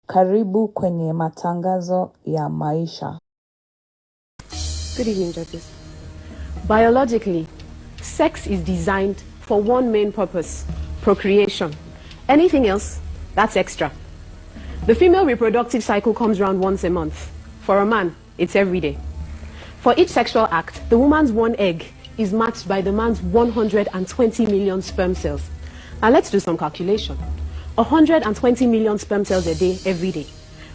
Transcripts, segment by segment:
Karibu kwenye matangazo ya maisha. Good evening, judges. Biologically, sex is designed for one main purpose: procreation. Anything else, that's extra. The female reproductive cycle comes around once a month. For a man, it's every day. For each sexual act, the woman's one egg is matched by the man's 120 million sperm cells. Now let's do some calculation. 120 million sperm cells a day, every day,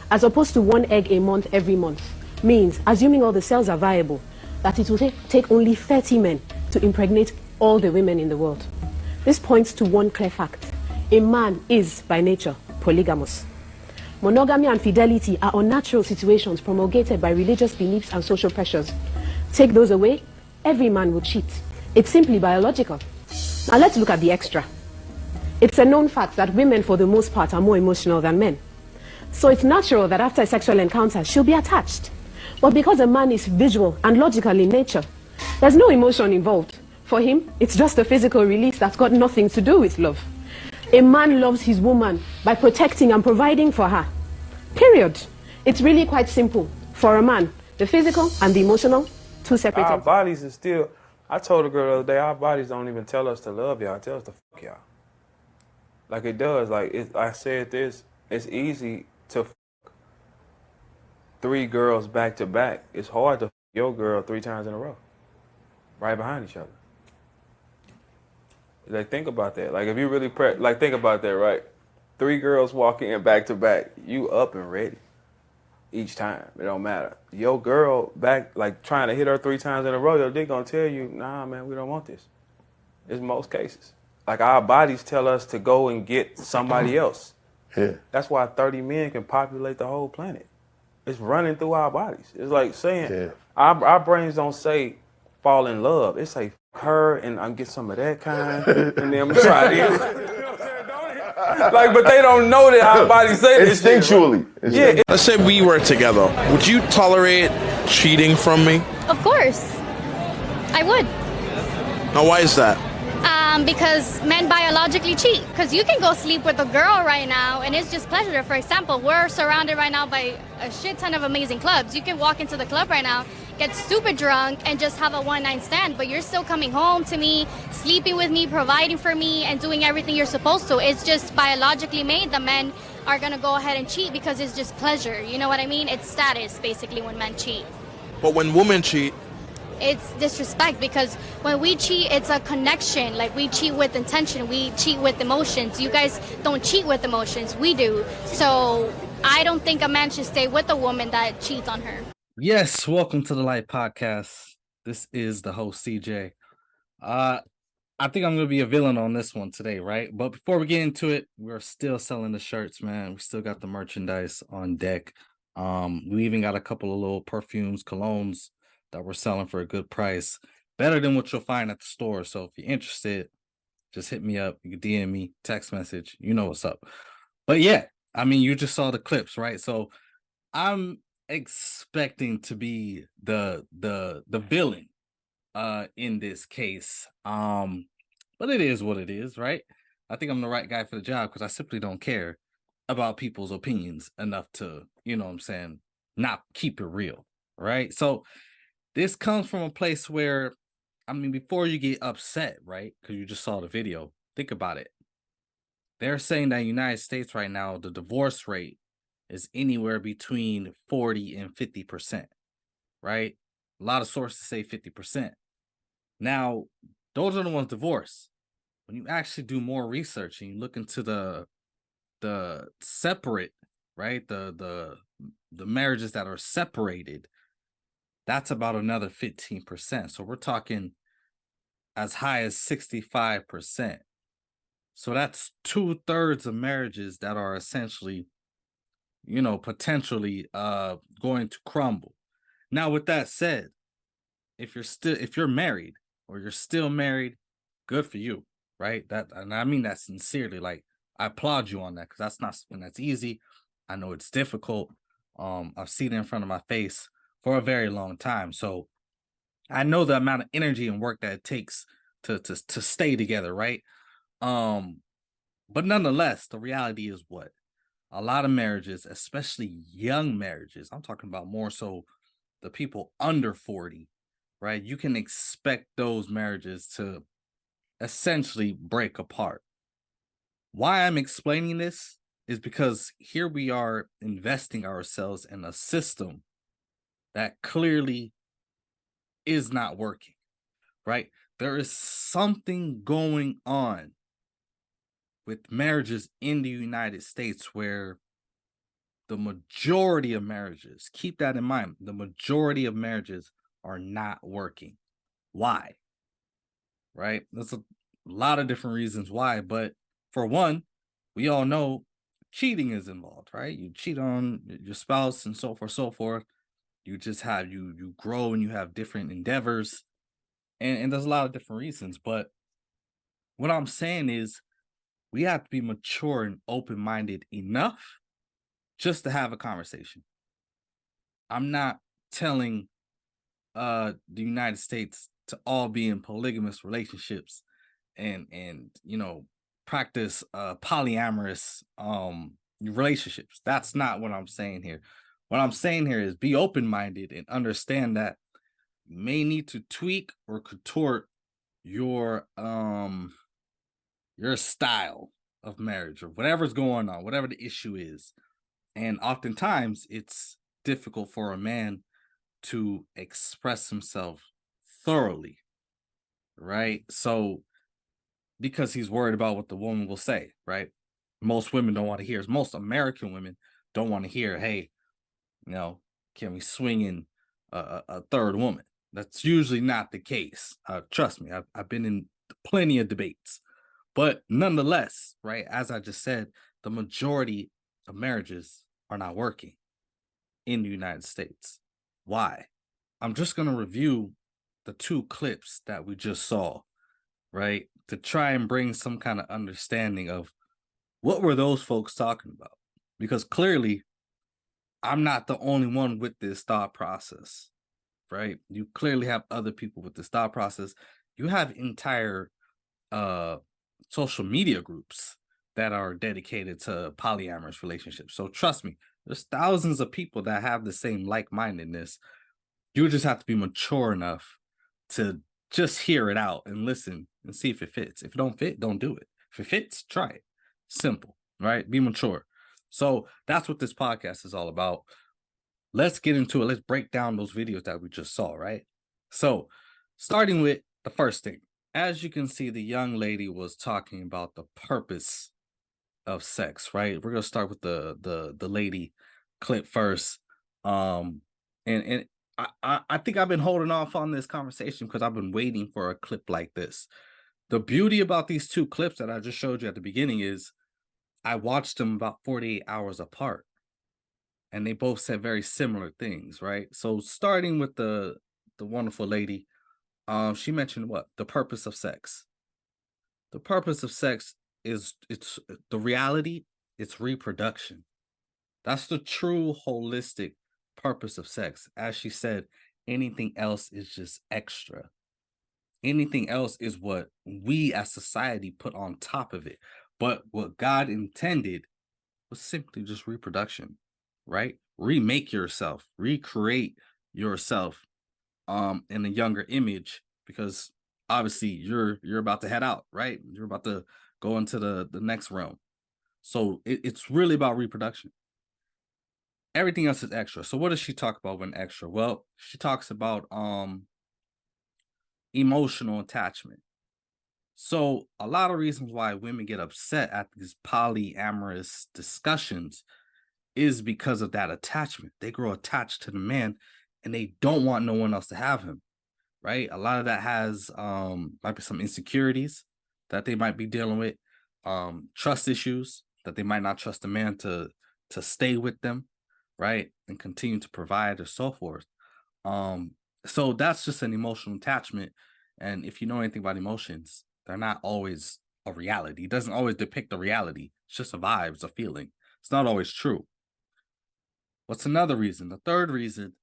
as opposed to one egg a month, every month, means, assuming all the cells are viable, that it will take only 30 men to impregnate all the women in the world. This points to one clear fact: a man is, by nature, polygamous. Monogamy and fidelity are unnatural situations promulgated by religious beliefs and social pressures. Take those away, every man would cheat. It's simply biological. Now let's look at the extra. It's a known fact that women, for the most part, are more emotional than men. So it's natural that after a sexual encounter, she'll be attached. But because a man is visual and logical in nature, there's no emotion involved. For him, it's just a physical release that's got nothing to do with love. A man loves his woman by protecting and providing for her. Period. It's really quite simple. For a man, the physical and the emotional, two separate Our entities. bodies is still, I told a girl the other day, our bodies don't even tell us to love y'all, it tells us to fuck y'all. Like it does, I said this, it's easy to fuck 3 girls back to back. It's hard to fuck your girl 3 times in a row, right behind each other. Like think about that. Like if you really think about that, right? 3 girls walk in back to back, you up and ready each time. It don't matter. Your girl back, like trying to hit her 3 times in a row, your dick gonna tell you, nah, man, we don't want this. It's most cases. Like our bodies tell us to go and get somebody else. Yeah. That's why 30 men can populate the whole planet. It's running through our bodies. It's like saying, our brains don't say fall in love. It say her and I'm get some of that kind, and then I'm try this. Like, but they don't know that our bodies say this shit, Instinctually. right? Yeah. Let's say we were together. Would you tolerate cheating from me? Of course. I would. Now, why is that? Because men biologically cheat. Because you can go sleep with a girl right now and it's just pleasure. For example, we're surrounded right now by a shit ton of amazing clubs. You can walk into the club right now, get super drunk, and just have a one-night stand, but you're still coming home to me, sleeping with me, providing for me, and doing everything you're supposed to. It's just biologically made that men are gonna go ahead and cheat because it's just pleasure. You know what I mean? It's status, basically, when men cheat. But when women cheat, It's disrespect, because when we cheat, it's a connection. Like, we cheat with intention, we cheat with emotions. You guys don't cheat with emotions, we do. So I don't think a man should stay with a woman that cheats on her. Yes, welcome to the Lyfe podcast. This is the host CJ. I think I'm gonna be a villain on this one today, right? But before we get into it, we're still selling the shirts, man. We still got the merchandise on deck. We even got a couple of little perfumes, colognes that we're selling for a good price, better than what you'll find at the store. So if you're interested, just hit me up. You can DM me, text message. You know what's up. But yeah, I mean, you just saw the clips, right? So I'm expecting to be the villain in this case. But it is what it is, right? I think I'm the right guy for the job because I simply don't care about people's opinions enough to, you know what I'm saying, not keep it real, right? So this comes from a place where, I mean, before you get upset, right? Because you just saw the video, think about it. They're saying that in the United States right now, the divorce rate is anywhere between 40 and 50%, right? A lot of sources say 50%. Now, those are the ones divorced. When you actually do more research and you look into the separate, right? The marriages that are separated, that's about another 15%. So we're talking as high as 65%. So that's 2/3 of marriages that are essentially, you know, potentially going to crumble. Now, with that said, if you're married or you're still married, good for you, right? And I mean that sincerely. Like, I applaud you on that, because that's not something that's easy. I know it's difficult. I've seen it in front of my face for a very long time. So I know the amount of energy and work that it takes to stay together, right? But nonetheless, the reality is what? a lot of marriages, especially young marriages, I'm talking about more so the people under 40, right? You can expect those marriages to essentially break apart. Why I'm explaining this is because here we are investing ourselves in a system that clearly is not working, right? There is something going on with marriages in the United States where the majority of marriages, keep that in mind, the majority of marriages are not working. Why? Right? There's a lot of different reasons why, but for one, we all know cheating is involved, right? You cheat on your spouse and so forth, so forth. You just have you grow and you have different endeavors, and there's a lot of different reasons. But what I'm saying is we have to be mature and open-minded enough just to have a conversation. I'm not telling the United States to all be in polygamous relationships and practice polyamorous relationships. That's not what I'm saying here. What I'm saying here is be open-minded and understand that you may need to tweak or contort your style of marriage or whatever's going on, whatever the issue is. And oftentimes it's difficult for a man to express himself thoroughly, right? So because he's worried about what the woman will say, right? Most women don't want to hear, most American women don't want to hear, hey, can we swing in a third woman? That's usually not the case. Trust me, I've been in plenty of debates. But nonetheless, right, as I just said, the majority of marriages are not working in the United States. Why? I'm just going to review the 2 clips that we just saw, right, to try and bring some kind of understanding of what were those folks talking about. Because clearly, I'm not the only one with this thought process, right? You clearly have other people with this thought process. You have entire social media groups that are dedicated to polyamorous relationships. So trust me, there's thousands of people that have the same like-mindedness. You just have to be mature enough to just hear it out and listen and see if it fits. If it don't fit, don't do it. If it fits, try it. Simple, right? Be mature. So that's what this podcast is all about. Let's get into it. Let's break down those videos that we just saw, right? So starting with the first thing, as you can see, the young lady was talking about the purpose of sex, right? We're gonna start with the lady clip first. And I think I've been holding off on this conversation because I've been waiting for a clip like this. The beauty about these 2 clips that I just showed you at the beginning is I watched them about 48 hours apart, and they both said very similar things, right? So starting with the wonderful lady, she mentioned what? The purpose of sex. The purpose of sex is it's the reality, it's reproduction. That's the true holistic purpose of sex. As she said, anything else is just extra. Anything else is what we as society put on top of it. But what God intended was simply just reproduction, right? Remake yourself, recreate yourself in a younger image, because obviously you're about to head out, right? You're about to go into the next realm. So it's really about reproduction. Everything else is extra. So what does she talk about when extra? Well, she talks about emotional attachment. So a lot of reasons why women get upset at these polyamorous discussions is because of that attachment. They grow attached to the man and they don't want no one else to have him, right? A lot of that has might be some insecurities that they might be dealing with, trust issues that they might not trust a man to stay with them, right? And continue to provide or so forth. So that's just an emotional attachment. And if you know anything about emotions, they're not always a reality. It doesn't always depict a reality. It's just a vibe, it's a feeling. It's not always true. What's another reason? The third reason,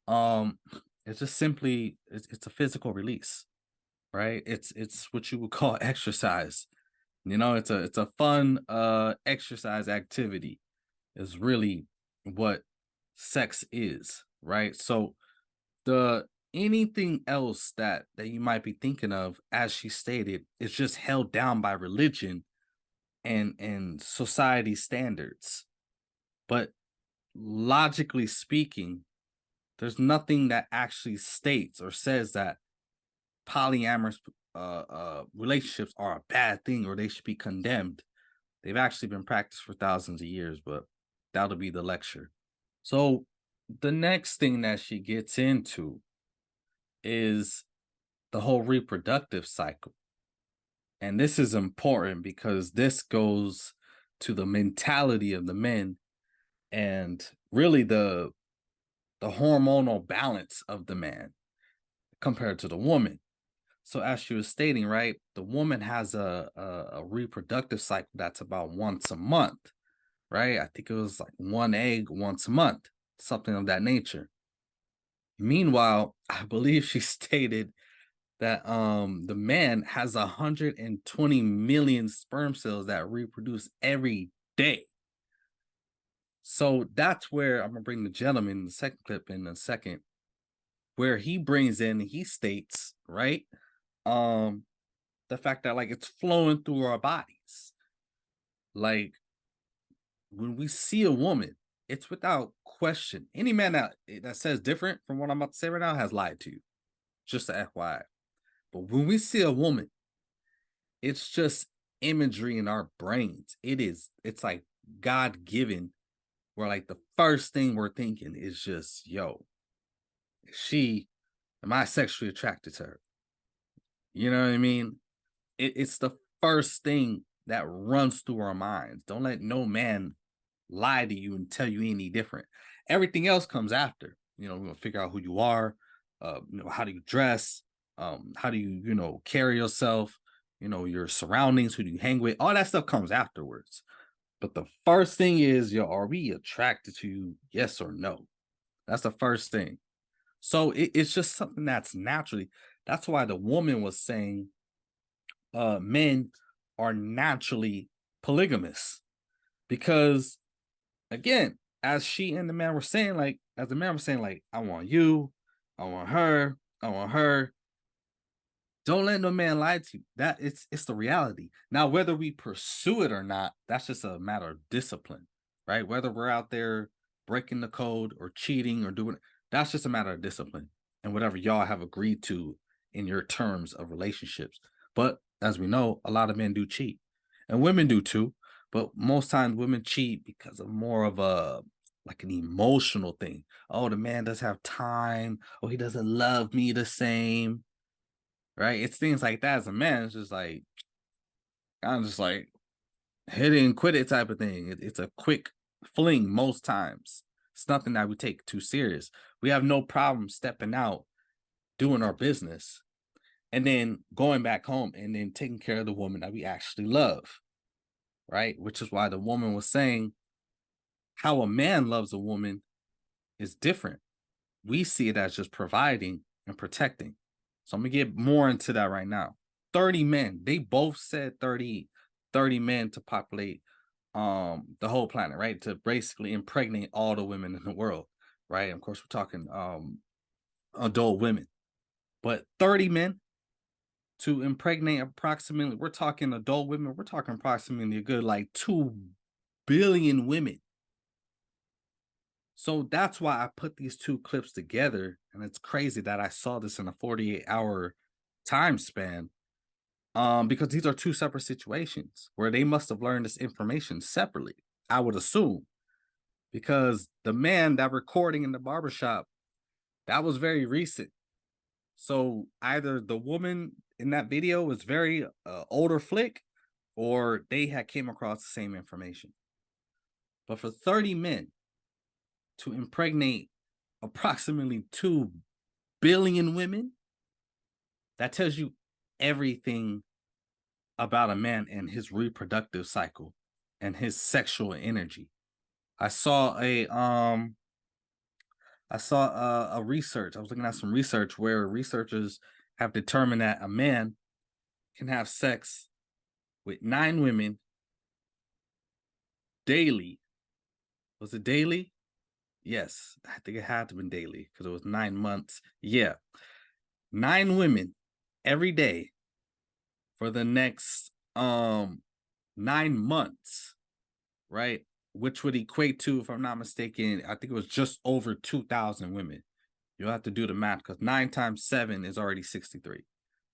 it's just simply it's a physical release, right? It's what you would call exercise. It's a fun exercise activity. is really what sex is, right? So the anything else that you might be thinking of, as she stated, is just held down by religion and society standards. But logically speaking, there's nothing that actually states or says that polyamorous relationships are a bad thing or they should be condemned. They've actually been practiced for thousands of years, but that'll be the lecture. So the next thing that she gets into is the whole reproductive cycle. And this is important because this goes to the mentality of the men and really the hormonal balance of the man compared to the woman. So as she was stating, right, the woman has a reproductive cycle that's about once a month, right? I think it was like one egg once a month, something of that nature. Meanwhile, I believe she stated that the man has 120 million sperm cells that reproduce every day. So that's where I'm gonna bring the gentleman in the second clip in a second, where he brings in, he states, right, the fact that like it's flowing through our bodies. Like when we see a woman, it's without question. Any man that says different from what I'm about to say right now has lied to you. Just a FYI. But when we see a woman, it's just imagery in our brains. It's like God given, where like the first thing we're thinking is just, yo, am I sexually attracted to her? You know what I mean? It's the first thing that runs through our minds. Don't let no man lie to you and tell you any different. Everything else comes after. We're gonna figure out who you are. How do you dress? How do you, carry yourself? Your surroundings, who do you hang with? All that stuff comes afterwards. But the first thing is, are we attracted to you? Yes or no? That's the first thing. So it's just something that's naturally. That's why the woman was saying men are naturally polygamous. Because again, as she and the man were saying, like, I want you, I want her, I want her. Don't let no man lie to you. That it's the reality. Now, whether we pursue it or not, that's just a matter of discipline, right? Whether we're out there breaking the code or cheating or doing, that's just a matter of discipline and whatever y'all have agreed to in your terms of relationships. But as we know, a lot of men do cheat, and women do too. But most times, women cheat because of more of a like an emotional thing. Oh, the man doesn't have time. Oh, he doesn't love me the same. Right? It's things like that. As a man, it's just like I'm just like hit it and quit it type of thing. It's a quick fling most times. It's nothing that we take too serious. We have no problem stepping out, doing our business, and then going back home and then taking care of the woman that we actually love. Right? Which is why the woman was saying how a man loves a woman is different. We see it as just providing and protecting. So I'm gonna get more into that right now. 30 men. They both said 30 men to populate the whole planet, right? To basically impregnate all the women in the world, right? Of course, we're talking adult women. But 30 men to impregnate approximately, we're talking adult women, we're talking approximately a good like 2 billion women. So that's why I put these two clips together. And it's crazy that I saw this in a 48-hour time span. Because these are two separate situations where they must have learned this information separately, I would assume. Because the man that recording in the barbershop, that was very recent. So either the woman in that video was very older flick, or they had came across the same information. But for 30 men to impregnate approximately 2 billion women, that tells you everything about a man and his reproductive cycle and his sexual energy. I saw a research. I was looking at some research where researchers have determined that a man can have sex with 9 women daily Was it daily? Yes, I think it had to have been daily because it was 9 months. Yeah, 9 women every day for the next 9 months, right? Which would equate to, if I'm not mistaken, I think it was just over 2,000 women. You'll have to do the math because 9 times 7 is already 63.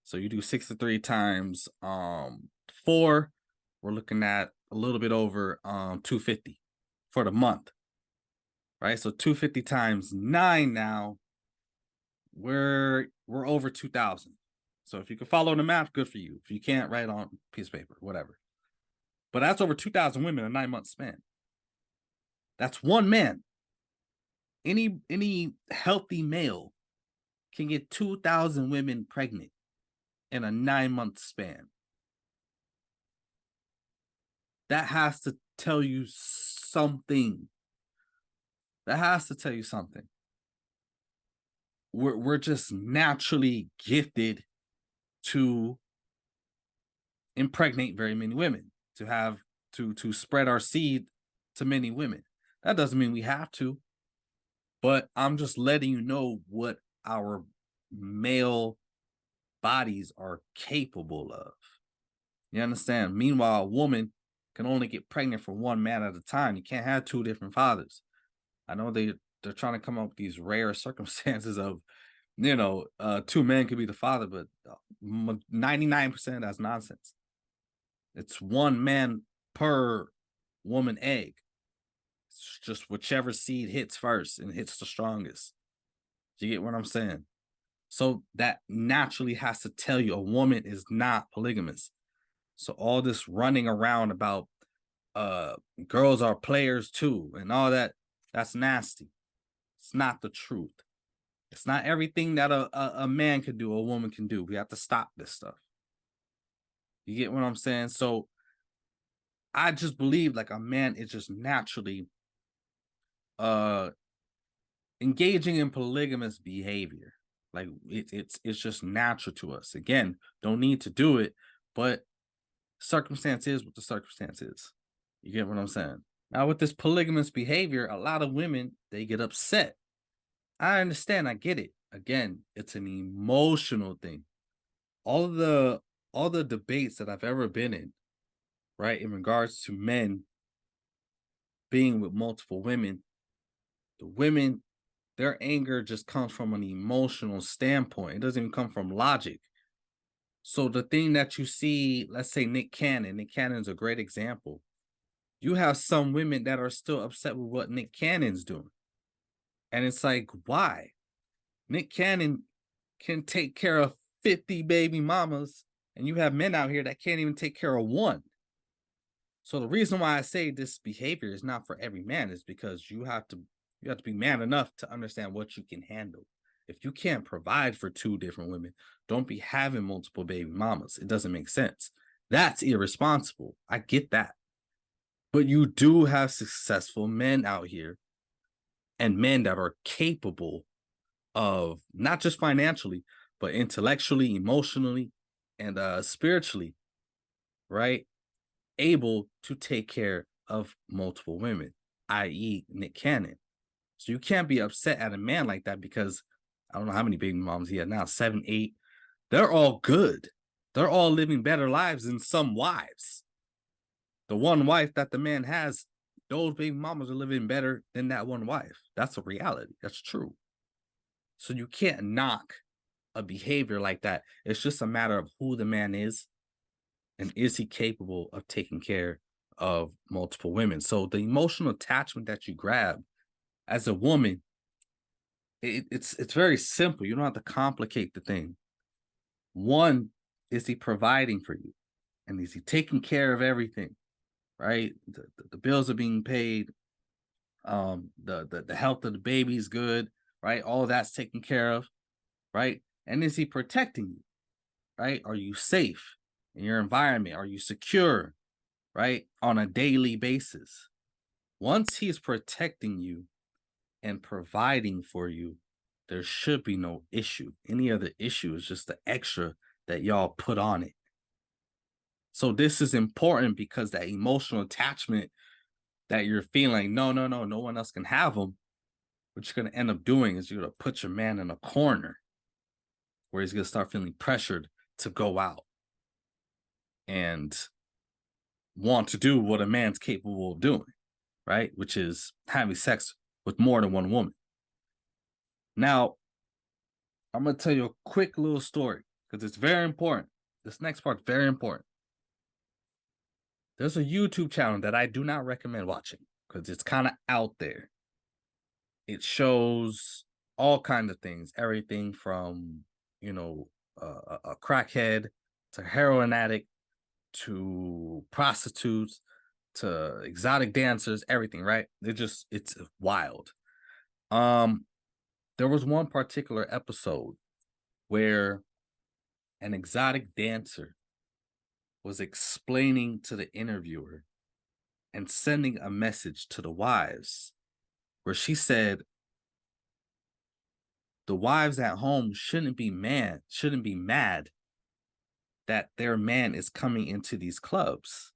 So you do 63 times 4, we're looking at a little bit over 250 for the month, right? So 250 times 9 now, we're over 2,000. So if you can follow the math, good for you. If you can't, write on a piece of paper, whatever. But that's over 2,000 women in a 9-month span. That's one man. Any healthy male can get 2,000 women pregnant in a 9-month span. That has to tell you something. That has to tell you something. We're just naturally gifted to impregnate very many women, to have to spread our seed to many women. That doesn't mean we have to, but I'm just letting you know what our male bodies are capable of. You understand? Meanwhile, a woman can only get pregnant for one man at a time. You can't have 2 different fathers. I know they're trying to come up with these rare circumstances of, 2 men could be the father, but 99% that's nonsense. It's 1 man per woman egg. It's just whichever seed hits first and hits the strongest. Do you get what I'm saying? So that naturally has to tell you a woman is not polygamous. So all this running around about girls are players too and all that, that's nasty. It's not the truth. It's not everything that a man can do, a woman can do. We have to stop this stuff. You get what I'm saying? So I just believe like a man is just naturally engaging in polygamous behavior. Like it's just natural to us. Again, don't need to do it, but circumstance is what the circumstance is. You get what I'm saying? Now with this polygamous behavior, a lot of women, they get upset. I understand, I get it. Again, it's an emotional thing. All the debates that I've ever been in, right, in regards to men being with multiple women, the women, their anger just comes from an emotional standpoint. It doesn't even come from logic. So the thing that you see, let's say Nick Cannon's a great example. You have some women that are still upset with what Nick Cannon's doing. And it's like, why? Nick Cannon can take care of 50 baby mamas, and you have men out here that can't even take care of 1. So the reason why I say this behavior is not for every man is because you have to be man enough to understand what you can handle. If you can't provide for 2 different women, don't be having multiple baby mamas. It doesn't make sense. That's irresponsible. I get that. But you do have successful men out here and men that are capable of not just financially, but intellectually, emotionally, and spiritually, right? Able to take care of multiple women, i.e. Nick Cannon. So you can't be upset at a man like that because I don't know how many baby moms he had now, 7, 8. They're all good. They're all living better lives than some wives. The one wife that the man has, those baby mamas are living better than that one wife. That's a reality. That's true. So you can't knock a behavior like that. It's just a matter of who the man is and is he capable of taking care of multiple women. So the emotional attachment that you grab as a woman, it's very simple. You don't have to complicate the thing. One, is he providing for you? And is he taking care of everything? Right? The bills are being paid. The health of the baby is good, right? All of that's taken care of, right? And is he protecting you, right? Are you safe in your environment? Are you secure, right? On a daily basis. Once he's protecting you and providing for you, there should be no issue. Any other issue is just the extra that y'all put on it. So this is important because that emotional attachment that you're feeling no one else can have them, what you're going to end up doing is you're going to put your man in a corner where he's going to start feeling pressured to go out and want to do what a man's capable of doing, right? Which is having sex with more than one woman. Now, I'm going to tell you a quick little story because it's very important. This next part's very important. There's a YouTube channel that I do not recommend watching because it's kind of out there. It shows all kinds of things, everything from, a crackhead to heroin addict to prostitutes to exotic dancers, everything, right? It's wild. There was one particular episode where an exotic dancer was explaining to the interviewer and sending a message to the wives where she said the wives at home shouldn't be mad that their man is coming into these clubs,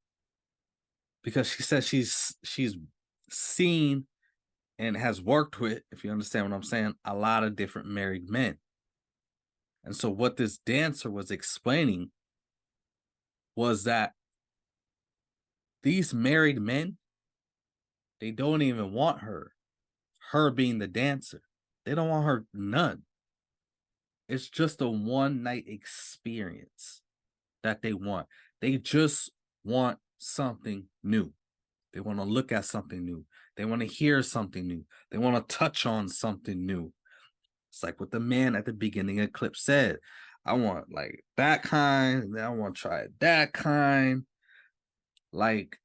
because she says she's seen and has worked with, if you understand what I'm saying, a lot of different married men. And so what this dancer was explaining was that these married men, they don't even want her being the dancer. They don't want her none. It's just a one night experience that they want. They just want something new. They want to look at something new. They want to hear something new. They want to touch on something new. It's like what the man at the beginning of the clip said. I want like that kind, and then I want to try that kind. Like,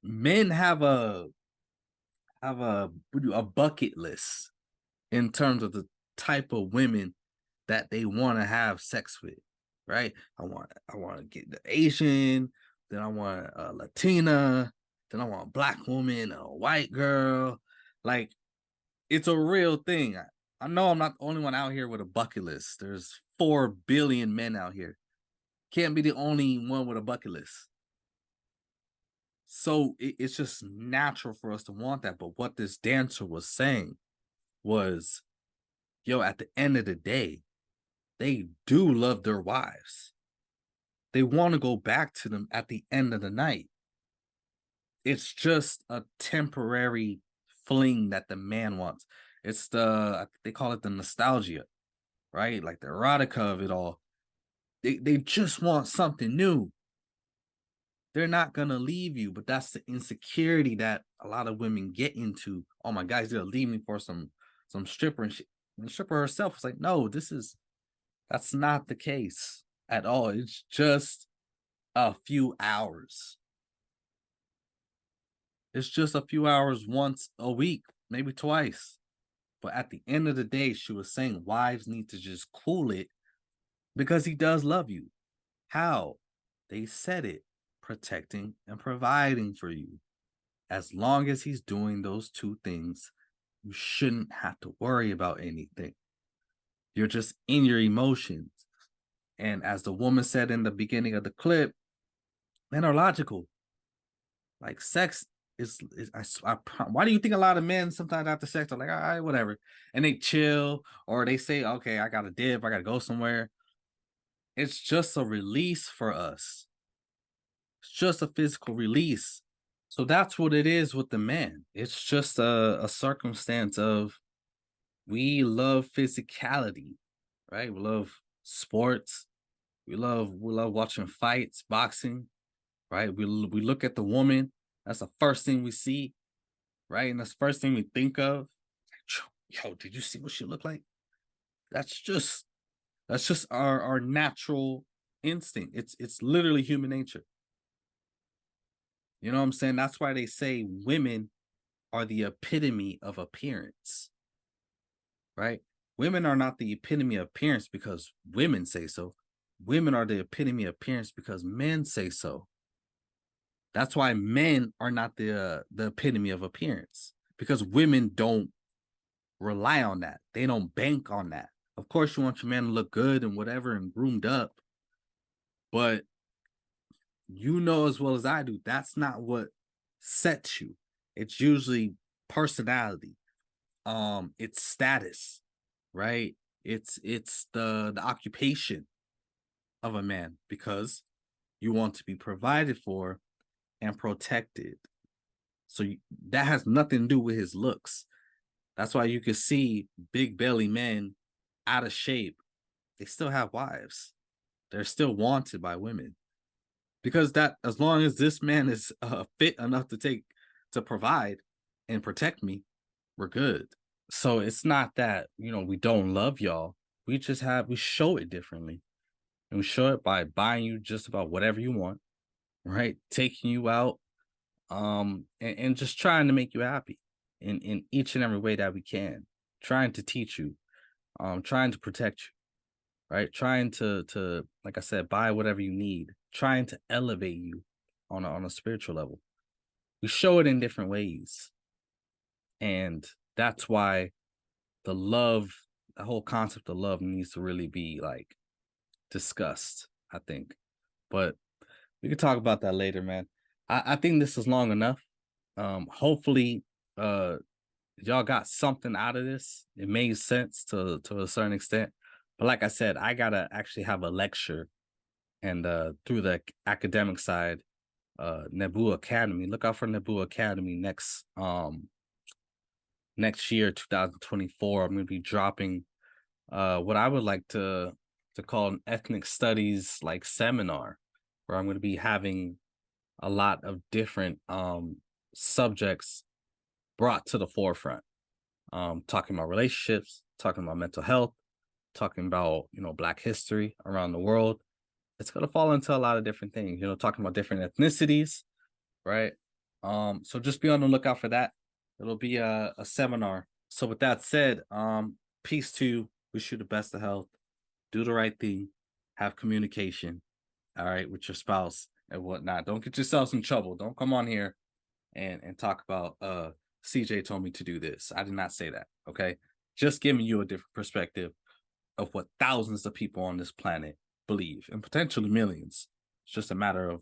men have a bucket list in terms of the type of women that they want to have sex with, right? I want to get the Asian, then I want a Latina, then I want a black woman, a white girl. Like, it's a real thing. I know I'm not the only one out here with a bucket list. There's 4 billion men out here. Can't be the only one with a bucket list. So it's just natural for us to want that. But what this dancer was saying was, at the end of the day, they do love their wives. They want to go back to them at the end of the night. It's just a temporary fling that the man wants. It's they call it the nostalgia, right? Like the erotica of it all. They just want something new. They're not gonna leave you, but that's the insecurity that a lot of women get into. Oh, my guy's gonna leave me for some stripper, and the stripper herself is like, no, that's not the case at all. It's just a few hours. It's just a few hours once a week, maybe twice. But at the end of the day, she was saying wives need to just cool it because he does love you. How? They said it, protecting and providing for you. As long as he's doing those two things, you shouldn't have to worry about anything. You're just in your emotions. And as the woman said in the beginning of the clip, men are logical. Like, sex why do you think a lot of men sometimes after sex are like, all right, whatever, and they chill, or they say, okay, I gotta dip, I gotta go somewhere? It's just a release for us. It's just a physical release. So that's what it is with the man. It's just a circumstance of, we love physicality, right? We love sports. We love watching fights, boxing, right? We look at the woman. That's the first thing we see, right? And that's the first thing we think of. Yo, did you see what she looked like? That's just our natural instinct. It's literally human nature. You know what I'm saying? That's why they say women are the epitome of appearance, right? Women are not the epitome of appearance because women say so. Women are the epitome of appearance because men say so. That's why men are not the epitome of appearance, because women don't rely on that. They don't bank on that. Of course, you want your man to look good and whatever and groomed up, but you know as well as I do, that's not what sets you. it's usually personality, it's status, right? It's the occupation of a man, because you want to be provided for and protected. So that has nothing to do with his looks. That's why you can see big belly men out of shape. They still have wives. They're still wanted by women, because that, as long as this man is fit enough to provide and protect me, we're good. So it's not that, we don't love y'all. We show it differently. And we show it by buying you just about whatever you want, right? Taking you out, and just trying to make you happy in each and every way that we can. Trying to teach you, trying to protect you, right? Trying to, like I said, buy whatever you need, trying to elevate you on a spiritual level. We show it in different ways. And that's why the whole concept of love needs to really be like discussed, I think. But we could talk about that later, man. I think this is long enough. Hopefully y'all got something out of this. It made sense to a certain extent. But like I said, I gotta actually have a lecture, and through the academic side, Nebu Academy. Look out for Nebu Academy next year, 2024. I'm gonna be dropping what I would like to call an ethnic studies like seminar, where I'm going to be having a lot of different subjects brought to the forefront. Talking about relationships, talking about mental health, talking about, Black history around the world. It's going to fall into a lot of different things, talking about different ethnicities, right? So just be on the lookout for that. It'll be a seminar. So with that said, peace to you. Wish you the best of health. Do the right thing. Have communication, all right, with your spouse and whatnot. Don't get yourselves in trouble. Don't come on here and talk about CJ told me to do this. I did not say that, okay? Just giving you a different perspective of what thousands of people on this planet believe, and potentially millions. It's just a matter of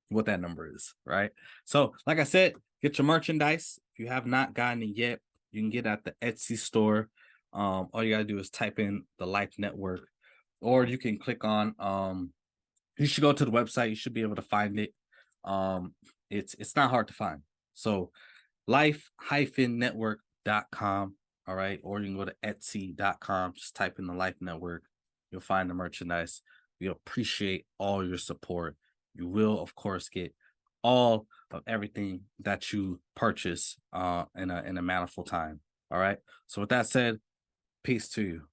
what that number is, right? So, like I said, get your merchandise. If you have not gotten it yet, you can get at the Etsy store. All you gotta do is type in the Lyfe Network, or you can click on you should go to the website. You should be able to find it. It's not hard to find. So Lyfe-network.com, all right, or you can go to Etsy.com. Just type in the Lyfe Network. You'll find the merchandise. We appreciate all your support. You will, of course, get all of everything that you purchase in a manifold time. All right. So with that said, peace to you.